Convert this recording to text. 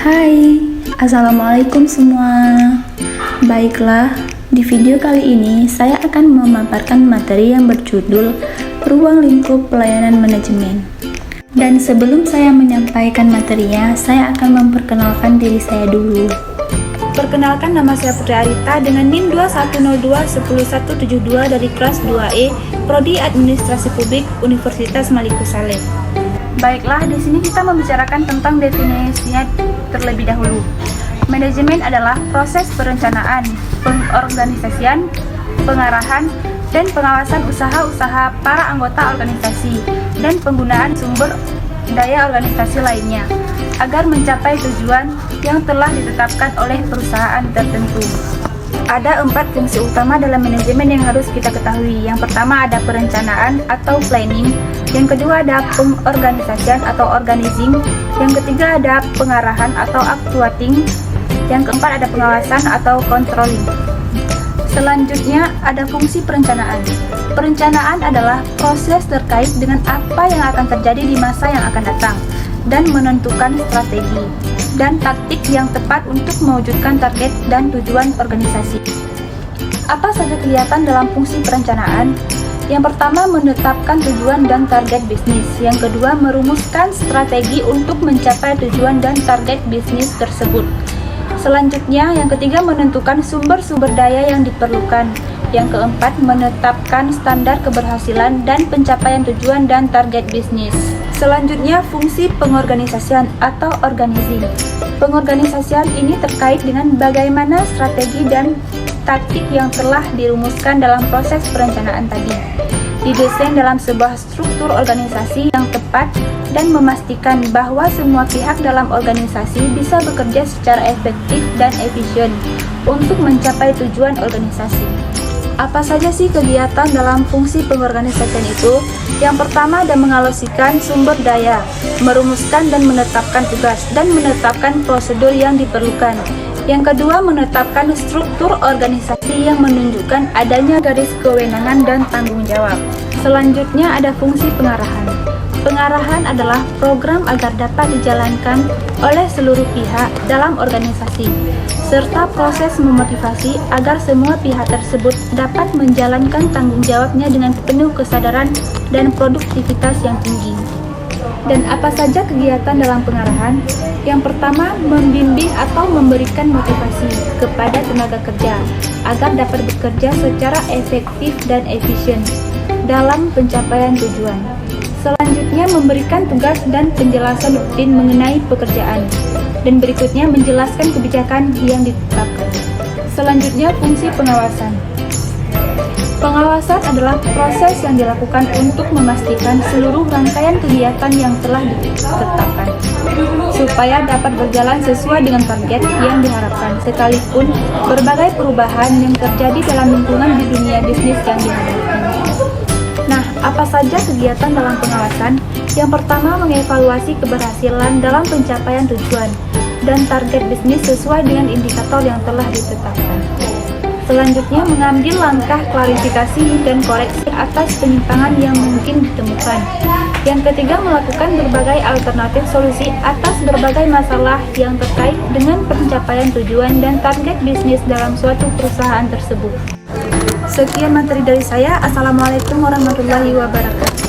Hai, Assalamualaikum semua. Baiklah, di video kali ini saya akan memaparkan materi yang berjudul Ruang Lingkup Pelayanan Manajemen. Dan sebelum saya menyampaikan materinya, saya akan memperkenalkan diri saya dulu. Perkenalkan, nama saya Putri Arita dengan NIM 2102-10172 dari kelas 2E, Prodi Administrasi Publik, Universitas Maliku Saleh. Baiklah, di sini kita membicarakan tentang definisinya terlebih dahulu. Manajemen adalah proses perencanaan, pengorganisasian, pengarahan, dan pengawasan usaha-usaha para anggota organisasi dan penggunaan sumber daya organisasi lainnya agar mencapai tujuan yang telah ditetapkan oleh perusahaan tertentu. Ada 4 fungsi utama dalam manajemen yang harus kita ketahui. Yang pertama ada perencanaan atau planning, yang kedua ada pengorganisasian atau organizing, yang ketiga ada pengarahan atau actuating, yang keempat ada pengawasan atau controlling. Selanjutnya ada fungsi perencanaan. Perencanaan adalah proses terkait dengan apa yang akan terjadi di masa yang akan datang dan menentukan strategi dan taktik yang tepat untuk mewujudkan target dan tujuan organisasi. Apa saja kegiatan dalam fungsi perencanaan? Yang pertama, menetapkan tujuan dan target bisnis. Yang kedua, merumuskan strategi untuk mencapai tujuan dan target bisnis tersebut. Selanjutnya, yang ketiga, menentukan sumber-sumber daya yang diperlukan. Yang keempat, menetapkan standar keberhasilan dan pencapaian tujuan dan target bisnis. Selanjutnya, fungsi pengorganisasian atau organizing. Pengorganisasian ini terkait dengan bagaimana strategi dan taktik yang telah dirumuskan dalam proses perencanaan tadi, didesain dalam sebuah struktur organisasi yang tepat dan memastikan bahwa semua pihak dalam organisasi bisa bekerja secara efektif dan efisien untuk mencapai tujuan organisasi. Apa saja sih kegiatan dalam fungsi pengorganisasian itu? Yang pertama ada mengalokasikan sumber daya, merumuskan dan menetapkan tugas, dan menetapkan prosedur yang diperlukan. Yang kedua, menetapkan struktur organisasi yang menunjukkan adanya garis kewenangan dan tanggung jawab. Selanjutnya ada fungsi pengarahan. Pengarahan adalah program agar dapat dijalankan oleh seluruh pihak dalam organisasi, serta proses memotivasi agar semua pihak tersebut dapat menjalankan tanggung jawabnya dengan penuh kesadaran dan produktivitas yang tinggi. Dan apa saja kegiatan dalam pengarahan? Yang pertama, membimbing atau memberikan motivasi kepada tenaga kerja agar dapat bekerja secara efektif dan efisien dalam pencapaian tujuan. Selanjutnya, memberikan tugas dan penjelasan rutin mengenai pekerjaan. Dan berikutnya, menjelaskan kebijakan yang ditetapkan. Selanjutnya, fungsi pengawasan. Pengawasan adalah proses yang dilakukan untuk memastikan seluruh rangkaian kegiatan yang telah ditetapkan, supaya dapat berjalan sesuai dengan target yang diharapkan, sekalipun berbagai perubahan yang terjadi dalam lingkungan di dunia bisnis yang dihadapi. Nah, apa saja kegiatan dalam pengawasan? Yang pertama, mengevaluasi keberhasilan dalam pencapaian tujuan dan target bisnis sesuai dengan indikator yang telah ditetapkan. Selanjutnya, mengambil langkah klarifikasi dan koreksi atas penyimpangan yang mungkin ditemukan. Yang ketiga, melakukan berbagai alternatif solusi atas berbagai masalah yang terkait dengan pencapaian tujuan dan target bisnis dalam suatu perusahaan tersebut. Sekian materi dari saya. Assalamualaikum warahmatullahi wabarakatuh.